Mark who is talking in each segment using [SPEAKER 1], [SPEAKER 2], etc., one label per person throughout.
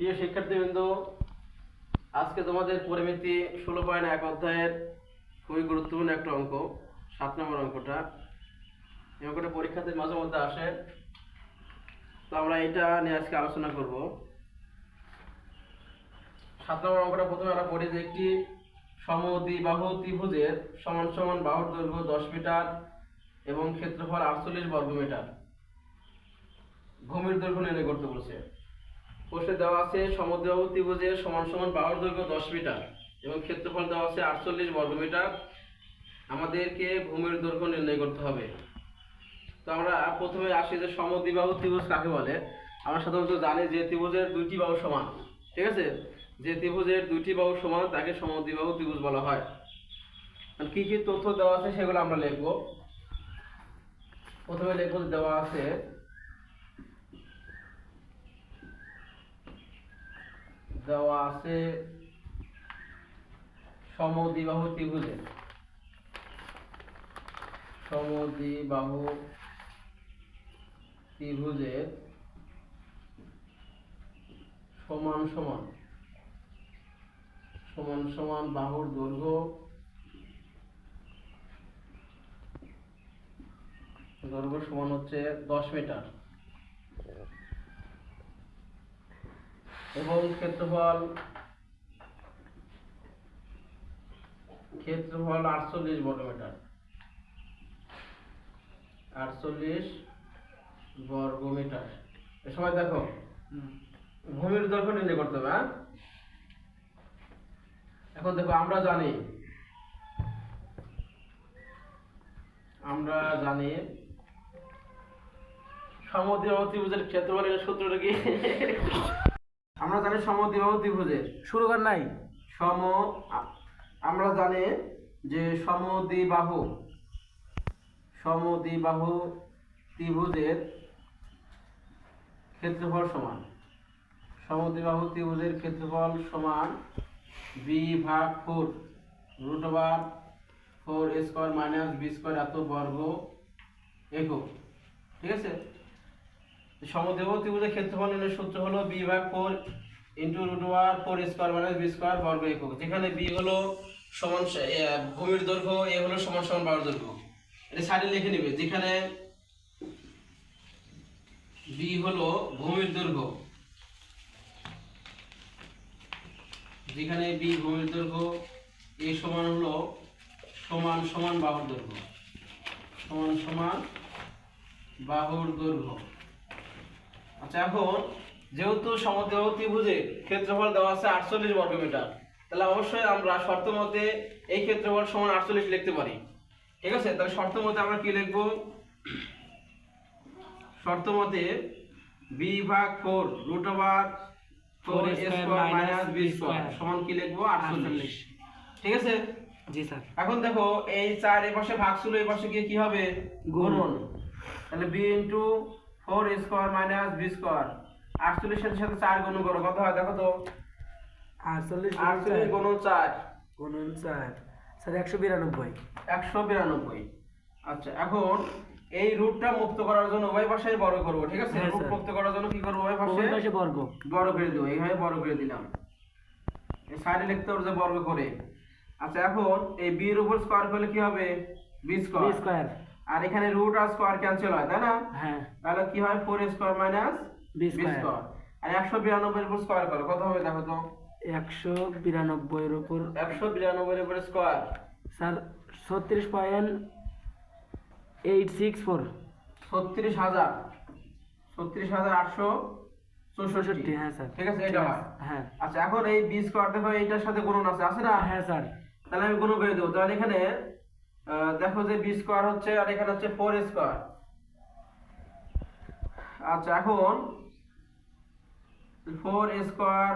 [SPEAKER 1] প্রিয় শিক্ষার্থীবৃন্দ, আজকে তোমাদের পরিমিতি 16.1 অধ্যায়ের খুবই গুরুত্বপূর্ণ একটা অঙ্ক, 7 নম্বর অঙ্কটা। এই অঙ্কটা পরীক্ষাতে মাঝে মধ্যে আসে, তো আমরা এটা নিয়ে আজকে আলোচনা করব। 7 নম্বর অঙ্কটা প্রথমে আমরা পড়ি যে একটি সমদ্বিবাহু ত্রিভুজের সমান সমান বাহুর দৈর্ঘ্য 10 মিটার এবং ক্ষেত্রফল 48 বর্গমিটার। ভূমির দৈর্ঘ্য নির্ণয় করতে বলেছে। প্রশ্নে দেওয়া আছে সমদ্বিবাহু ত্রিভুজের সমান সমান বাহুর দৈর্ঘ্য 10 মিটার এবং ক্ষেত্রফল দেওয়া আছে 48 বর্গমিটার। আমাদেরকে ভূমির দৈর্ঘ্য নির্ণয় করতে হবে। তো আমরা প্রথমে আসি যে সমদ্বিবাহু ত্রিভুজ কাকে বলে। আমরা সাধারণত জানি যে ত্রিভুজের দুইটি বাহু সমান, ঠিক আছে? যে ত্রিভুজের দুইটি বাহু সমান তাকে সমদ্বিবাহু ত্রিভুজ বলা হয়। কি কি তথ্য দেওয়া আছে সেগুলো আমরা লিখব। প্রথমে লিখব দেওয়া আছে সমদ্বিবাহু ত্রিভুজের সমান সমান বাহুর দৈর্ঘ্য সমান হচ্ছে 10 মিটার এবং ক্ষেত্রফল 48 বর্গমিটার। 48 বর্গমিটার। এ সময় দেখো ভূমির দৈর্ঘ্য নির্ণয় করতে হবে। এখন দেখো আমরা জানি সমদ্বিবাহু ত্রিভুজের ক্ষেত্রফলের সূত্রটা কি? আমরা জানি সমদ্বিবাহু ত্রিভুজের
[SPEAKER 2] শুরু কর নাই
[SPEAKER 1] আমরা জানি যে সমদ্বিবাহু ত্রিভুজের ক্ষেত্রফল সমান b/4 √4 a square minus b square এত বর্গ একক, ঠিক আছে? সমদ্বিবাহু ত্রিভুজের ক্ষেত্রফল নির্ণয়ের সূত্র হলো b/4 √4 a square minus b square বর্গ একক, যেখানে b হলো সমান ভূমির দৈর্ঘ্য, a হলো সমান সমান বাহুর দৈর্ঘ্য। এটা সাইডে লিখে নিবে, যেখানে b হলো ভূমির দৈর্ঘ্য, a সমান হলো সমান সমান বাহুর দৈর্ঘ্য। আচ্ছা, এখন যেহেতু সমদ্বিবাহু ত্রিভুজের ক্ষেত্রফল দেওয়া আছে 48 বর্গমিটার, তাহলে অবশ্যই আমরা শর্ত মতে এই ক্ষেত্রফল সমান 48 লিখতে পারি, ঠিক আছে? তাহলে শর্ত মতে আমরা কি লিখব? শর্ত মতে b/4 √4 a square minus b square সমান কি লিখব? 48, ঠিক আছে?
[SPEAKER 2] জি স্যার।
[SPEAKER 1] এখন দেখো এই 4 এই পাশে ভাগছিল, এই পাশে গিয়ে কি হবে? গুণন। তাহলে b * 4 a square minus b square 48 এর সাথে 4 গুণ করো, কত হয় দেখো তো?
[SPEAKER 2] 48
[SPEAKER 1] গুণন 4
[SPEAKER 2] স্যার 192।
[SPEAKER 1] আচ্ছা, এখন এই রুটটা মুক্ত করার জন্য উভয় পাশে বর্গ করব, ঠিক আছে?
[SPEAKER 2] হ্যাঁ,
[SPEAKER 1] রুট
[SPEAKER 2] স্যার।
[SPEAKER 1] মুক্ত করার জন্য কি করব? উভয়
[SPEAKER 2] পাশে
[SPEAKER 1] পাশে
[SPEAKER 2] বর্গ
[SPEAKER 1] করে দেব। এইভাবে বর্গ করে দিলাম, এই সাইডে লিখতে হবে যে বর্গ করে। আচ্ছা, এখন এই b এর উপর স্কয়ার করলে কি হবে? b square. আর এখানে রুট আর স্কয়ার ক্যান্সেল হয়, তাই না?
[SPEAKER 2] হ্যাঁ,
[SPEAKER 1] তাহলে কি হয়? 4 square minus
[SPEAKER 2] b
[SPEAKER 1] b square. আর 192 এর উপর স্কয়ার করো, কত হবে দেখো তো?
[SPEAKER 2] 192 এর উপর
[SPEAKER 1] 192 এর উপর স্কয়ার
[SPEAKER 2] স্যার 36.864।
[SPEAKER 1] 36864,
[SPEAKER 2] হ্যাঁ স্যার,
[SPEAKER 1] ঠিক আছে? এটা হয়।
[SPEAKER 2] হ্যাঁ।
[SPEAKER 1] আচ্ছা, এখন এই b স্কয়ার দেখো এইটার সাথে গুণন আছে না?
[SPEAKER 2] হ্যাঁ স্যার।
[SPEAKER 1] তাহলে আমি গুণ করে দেব। তাহলে এখানে দেখো যে b স্কয়ার হচ্ছে আর এখানে হচ্ছে 4 স্কয়ার। আচ্ছা, এখন 4 স্কয়ার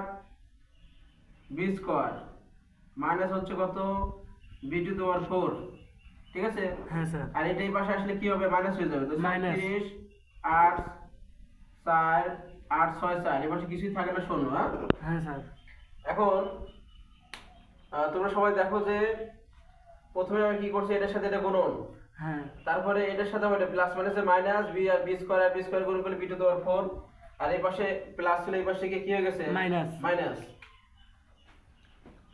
[SPEAKER 1] b স্কয়ার মাইনাস হচ্ছে কত? b⁴, ঠিক আছে?
[SPEAKER 2] হ্যাঁ স্যার।
[SPEAKER 1] আর এটা এই পাশে আসলে কি হবে? মাইনাস হয়ে যাবে। তো
[SPEAKER 2] মাইনাস
[SPEAKER 1] 36 8 4 8 6 4 এই পাশে কিছুই থাকে না, শূন্য।
[SPEAKER 2] হ্যাঁ স্যার।
[SPEAKER 1] এখন তোমরা সবাই দেখো যে প্রথমে আমি কি করছি, এটার সাথে এটা গুণন,
[SPEAKER 2] হ্যাঁ,
[SPEAKER 1] তারপরে এটার সাথে ওটা প্লাস মাইনাসে মাইনাস b আর b স্কয়ার গুণ করলে b⁴, আর এই পাশে প্লাস ছিল, এই পাশে গিয়ে কি হয়ে গেছে
[SPEAKER 2] মাইনাস।
[SPEAKER 1] মাইনাস।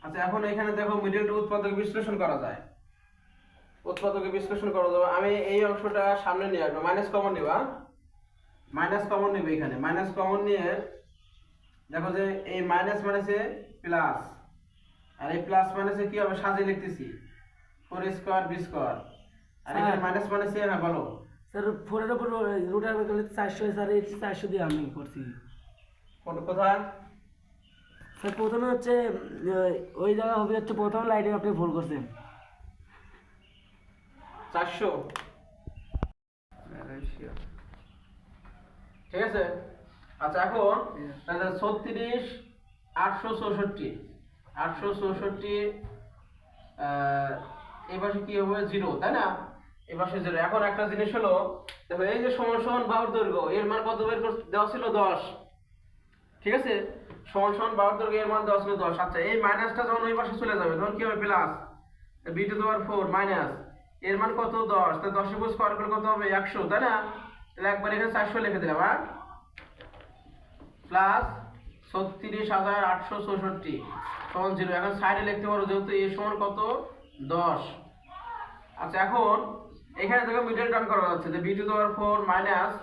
[SPEAKER 1] আচ্ছা এখন এখানে দেখো মিডল টু উৎপাদক বিশ্লেষণ করা যায়, উৎপাদকে বিশ্লেষণ করা যাবে। আমি এই অংশটা সামনে নিয়ে আসবো, মাইনাস কমন নিবা, মাইনাস কমন নিবে এখানে, মাইনাস কমন নিয়ে দেখো যে এই মাইনাস মাইনাসে প্লাস, আর এই প্লাস মাইনাসে কি হবে সাজিয়ে লিখতেছি 4 স্কয়ার বি স্কয়ার, আর এখানে মাইনাস মাইনাসে হ্যাঁ বলো
[SPEAKER 2] স্যার 4 এর উপর রুট আর করলে 400 স্যার, এই 400 দিয়ে আমি করছি
[SPEAKER 1] কোথায়
[SPEAKER 2] স্যার। প্রথমে হচ্ছে ওই জায়গা হবে হচ্ছে প্রথম লাইনে আপনি ভুল করছেন
[SPEAKER 1] 400, ঠিক আছে। আচ্ছা এখন তাহলে 36 864 864 এই পাশে কি হবে 0, তাই না? এই পাশে 0। এখন একটা জিনিস হলো দেখো এই যে সমান সমান বাহুর দৈর্ঘ্য এর মান কত বের দেওয়া ছিল 10, ঠিক আছে। সমান সমান বাহুর দৈর্ঘ্য এর মান দেওয়া ছিল 10। আচ্ছা এই মাইনাসটা যখন ওই পাশে চলে যাবে তখন কি হবে প্লাস b⁴ মাইনাস এর মান কত 10, তাহলে 10 এর উপর স্কয়ার করলে কত হবে 100, তাই না? তাহলে একবার এখানে 400 লিখে দিলাম, আর প্লাস 36864 সমান 0। এখন সাইডে লিখতে পারো যেহেতু a সমান কত 10। আচ্ছা এখন এখানে দেখো মিডল টার্ম করা যাচ্ছে যে b⁴ minus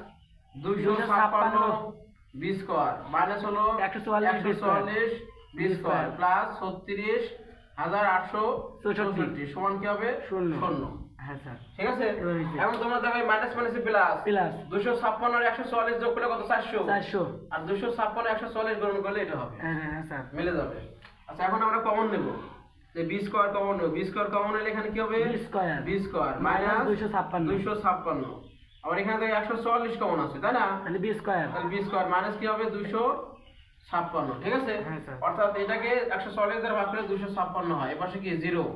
[SPEAKER 1] 256 B square minus হলো 144 বি স্কয়ার প্লাস 36864 সমান কি হবে 0।
[SPEAKER 2] হ্যাঁ স্যার,
[SPEAKER 1] ঠিক আছে। এখন তোমরা দেখো মাইনাস মাইনাসে প্লাস
[SPEAKER 2] প্লাস
[SPEAKER 1] 256 আর 144 যোগ করলে কত 400,
[SPEAKER 2] 400
[SPEAKER 1] আর 256 144 গুণ করলে এটা হবে,
[SPEAKER 2] হ্যাঁ হ্যাঁ স্যার
[SPEAKER 1] মিলে যাবে। আচ্ছা এখন আমরা কমন নেব যে বি স্কয়ার কমন নেব, বি স্কয়ার কমন নিলে এখানে কি হবে বি স্কয়ার মাইনাস 256, আবার এখানে থেকে 144 কমন আছে, তাই না?
[SPEAKER 2] তাহলে বি স্কয়ার,
[SPEAKER 1] তাহলে বি স্কয়ার মাইনাস কি হবে 256, ঠিক আছে।
[SPEAKER 2] হ্যাঁ স্যার।
[SPEAKER 1] অর্থাৎ এটাকে 144 দ্বারা ভাগ করলে 256 হয়, এই পাশে কি 0।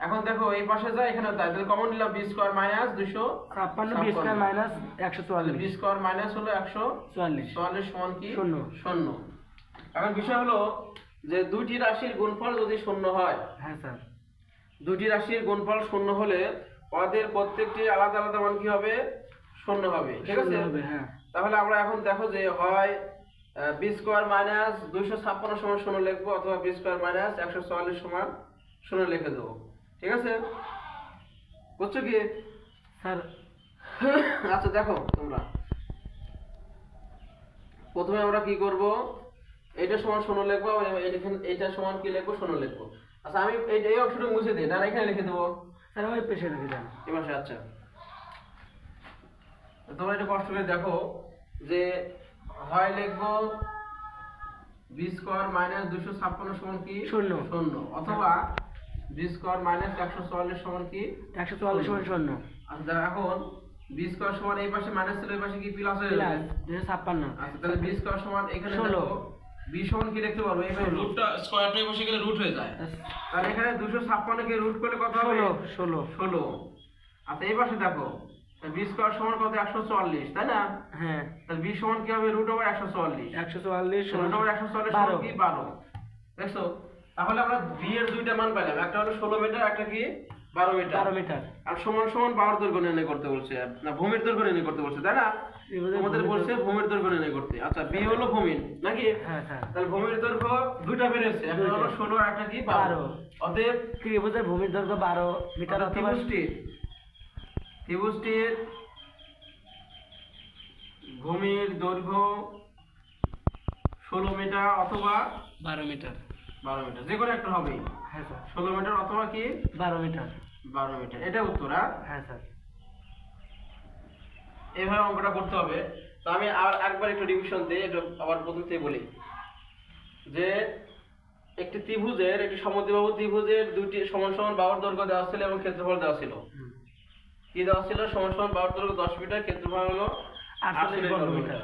[SPEAKER 1] এখন দেখো এই পাশে যায় এখানে তাই, তাহলে কমন নিলাম B square minus
[SPEAKER 2] 256 B square minus 144,
[SPEAKER 1] B square minus হলো 144 সমান কি 0। এখন বিষয় হলো যে দুইটি রাশির গুণফল যদি 0 হয়,
[SPEAKER 2] হ্যাঁ স্যার,
[SPEAKER 1] দুইটি রাশির গুণফল 0 হলে ওদের প্রত্যেকটি আলাদা আলাদা মান কি হবে 0 হবে, ঠিক আছে।
[SPEAKER 2] হ্যাঁ
[SPEAKER 1] তাহলে আমরা এখন দেখো যে হয় বি স্কয়ার মাইনাস 256 সমান 0 লিখবো, অথবা বি স্কয়ার মাইনাস 144 সমান 0 লিখে দেবো, ঠিক আছে। বুঝছো কি
[SPEAKER 2] স্যার?
[SPEAKER 1] আচ্ছা দেখো তোমরা প্রথমে আমরা কি করব, এটা সমান 0 লিখবো, এখানে এটা সমান কি লিখবো 0 লিখবো। আচ্ছা আমি এই অংশটা মুছে দিই, না এখানে লিখে দেবো
[SPEAKER 2] স্যার ওই পেশে রেখে দেন
[SPEAKER 1] এই পাশে। আচ্ছা তোমরা এটা কষ্ট করে দেখো যে হয় লিখবো বি স্কয়ার মাইনাস 256 সমান কি 0, অথবা বি স্কয়ার মাইনাস 144 সমান কি
[SPEAKER 2] 144 সমান 0।
[SPEAKER 1] আচ্ছা এখন বি স্কয়ার সমান এই পাশে মাইনাস ছিল, এই পাশে কি প্লাস হয়ে যাবে
[SPEAKER 2] 256।
[SPEAKER 1] আচ্ছা তাহলে বি স্কয়ার সমান এখানে
[SPEAKER 2] 16,
[SPEAKER 1] দেখো বি সমান কি লিখতে পারবো, এই রুটটা স্কয়ারটা এই পাশে গেলে রুট হয়ে যায়, তাহলে এখানে 256 কে রুট করলে কত হবে 16। আচ্ছা এই পাশে দেখো বি স্কয়ার সমান কত 144, তাই না?
[SPEAKER 2] হ্যাঁ
[SPEAKER 1] তাহলে বি সমান কি হবে রুট ওভার 144,
[SPEAKER 2] 144
[SPEAKER 1] রুট ওভার 144 সমান কি 12। দেখছো তাহলে আমরা বি এর দুইটা মান পেলাম, একটা হলো 16 মিটার, একটা কি 12 মিটার। আর সমান সমান বাহুর দৈর্ঘ্য নির্ণয় করতে বলছে, না ভূমির দৈর্ঘ্য নির্ণয় করতে বলছে, তাই না? আমাদের বলছে ভূমির দৈর্ঘ্য নির্ণয় করতে। আচ্ছা বি হলো ভূমির নাকি,
[SPEAKER 2] হ্যাঁ স্যার।
[SPEAKER 1] তাহলে ভূমির দৈর্ঘ্য দুইটা বেরিয়েছে, একটা হলো 16 আর একটা কি 12। অতএব
[SPEAKER 2] ত্রিভুজের ভূমির দৈর্ঘ্য 12 মিটার, অথবা
[SPEAKER 1] ত্রিভুজটির ভূমির দৈর্ঘ্য 16 মিটার অথবা
[SPEAKER 2] 12 মিটার,
[SPEAKER 1] 12 মিটার, যে কোনো একটা হবে।
[SPEAKER 2] হ্যাঁ স্যার,
[SPEAKER 1] 16 মিটার অথবা কি
[SPEAKER 2] 12 মিটার,
[SPEAKER 1] 12 মিটার, এটা উত্তর।
[SPEAKER 2] হ্যাঁ স্যার।
[SPEAKER 1] এইভাবে অঙ্কটা করতে হবে। তো আমি আর একবার একটু রিভিশন দিই, এটা আবার প্রথম থেকে বলি যে একটি ত্রিভুজের, একটি সমদ্বিবাহু ত্রিভুজের দুইটি সমান সমান বাহুর দৈর্ঘ্য দেওয়া ছিল এবং ক্ষেত্রফল দেওয়া ছিল। কি দেওয়া ছিল? সমান সমান বাহুর দৈর্ঘ্য 10 মিটার, ক্ষেত্রফল হলো 48 বর্গ মিটার।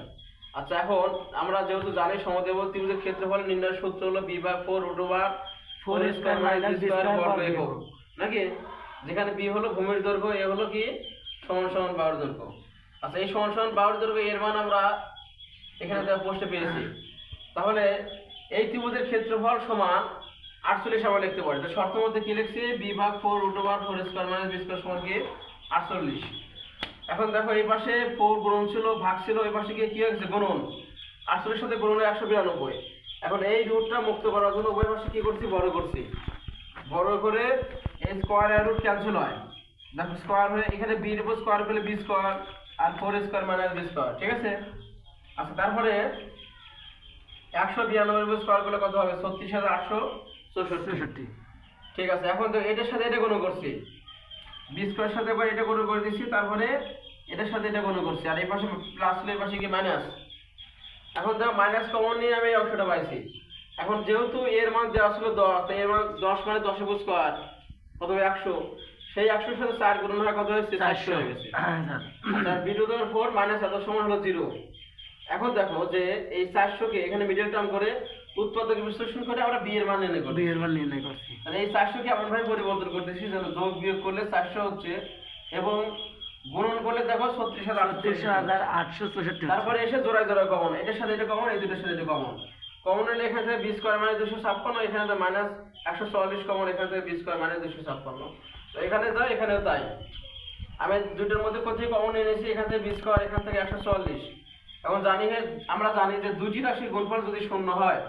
[SPEAKER 1] আচ্ছা এখন আমরা যেহেতু জানি সমদ্বিবাহু ত্রিভুজের ক্ষেত্রফল নির্ণয়ের সূত্র হলো b/4 √4 square minus b square বর্গ একক, নাকি? যেখানে b হলো ভূমির দৈর্ঘ্য, a হলো কি সমান সমান বাহুর দৈর্ঘ্য। আচ্ছা এই সমান সমান বাহুর দৈর্ঘ্য এর মান আমরা এখানে দেওয়া পোস্টে পেয়েছি। তাহলে এই ত্রিভুজের ক্ষেত্রফল সমান 48 আমরা লিখতে পারি। তো শর্তের মধ্যে কি লিখছি? b/4 √4 square minus b square সমান কি 48। এখন দেখো এই পাশে 4 গুণন ছিল, ভাগ ছিল, এই পাশে গিয়ে কি হয়েছে গুণন, 48 সাথে গুণ হলে 192। এখন এই রুটটা মুক্ত করার জন্য উভয় পাশে কি করছি, বড় করছি। বড় করে এই স্কয়ার আর রুট ক্যান্সেল হয়, দেখো স্কয়ার হয়ে এখানে b এর উপর স্কয়ার করলে b স্কয়ার আর 4 স্কয়ার মাইনাস b স্কয়ার, ঠিক আছে। আচ্ছা তারপরে 192 এর উপর স্কয়ার করলে কত হবে, 36864, ঠিক আছে। এখন তো এটার সাথে এটা গুণ করছি, b স্কয়ার সাথে এবার এটা গুণ করে দিছি, তারপরে এটার সাথে এটা গুণ করছি, আর এই পাশে প্লাস হলে এই পাশে কি মাইনাস। এখন দেখো মাইনাস কমন নিয়ে আমি এই অংশটা পাইছি। এখন যেহেতু এর মান দেওয়া ছিল 10, তাই এর মান 10 মানে 10 এর উপর স্কয়ার কত হবে 100, সেই 100 এর সাথে 4 গুণ হয় কত হয়েছে, 400 হয়ে গেছে। আচ্ছা b to the power 4 minus এত সমান হলো 0। এখন দেখো যে এই 400 কে এখানে মিডল টার্ম করে উৎপাদক বিশ্লেষণ করে আমরা b এর মান নির্ণয় করি। তাহলে এই 400 কে এমন ভাবে পরিবর্তন করতেছি যেন যোগ বিয়োগ করলে 400 হচ্ছে এবং গুণন করলে দেখো
[SPEAKER 2] 36,864।
[SPEAKER 1] তারপরে এসে জোড়ায় জোড়ায় কমন, এটার সাথে এটা কমন, এই দুটোর সাথে এটা কমন। কমন হলে এখানে থেকে b স্কয়ার মানে 256, এখানে থেকে মাইনাস 144 কমন, এখানে থেকে b স্কয়ার মানে 256। তো এখানে যাও এখানেও তাই, আমি দুটোর মধ্যে কোথায় কমন এনেছি, এখান থেকে b স্কয়ার, এখান থেকে 144। এখন আমরা জানি যে দুটি রাশির গুণফল যদি শূন্য হয়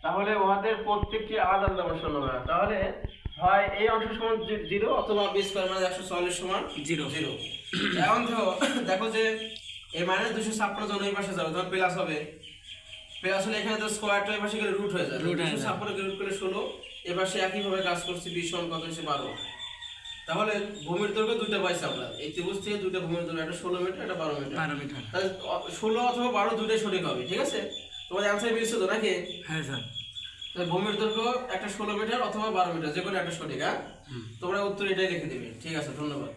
[SPEAKER 1] তাহলে উহাদের প্রত্যেকটি আলাদা আলাদা মান শূন্য হয়। তাহলে হয় এই অংশ সমান 0 অথবা b স্কয়ার মানে 144 সমান 0। এখন দেখো যে এই মাইনাস 256 জন এই পাশে যাবে তখন প্লাস হবে, প্লাস হলে এখানে তো স্কয়ারটা এই পাশে গেলে রুট হয়ে যাবে, 256 কে রুট করলে 16, এই পাশে একই ভাবে কাজ করছি, 20 সমান কত হচ্ছে 12। তাহলে ভূমির দৈর্ঘ্য দুটো পাইছি আমরা, এই ত্রিভুজ থেকে দুটো ভূমির দৈর্ঘ্য, একটা 16 মিটার, একটা 12 মিটার। তাহলে 16 অথবা 12 দুটোই সঠিক হবে, ঠিক আছে। তোমার অ্যানসার মিলছে তো নাকি?
[SPEAKER 2] হ্যাঁ স্যার।
[SPEAKER 1] তাহলে ভূমির দৈর্ঘ্য একটা 16 মিটার অথবা 12 মিটার, যে কোনো একটা সঠিক। হ্যাঁ, তোমরা উত্তর এটাই লিখে দিবে, ঠিক আছে, ধন্যবাদ।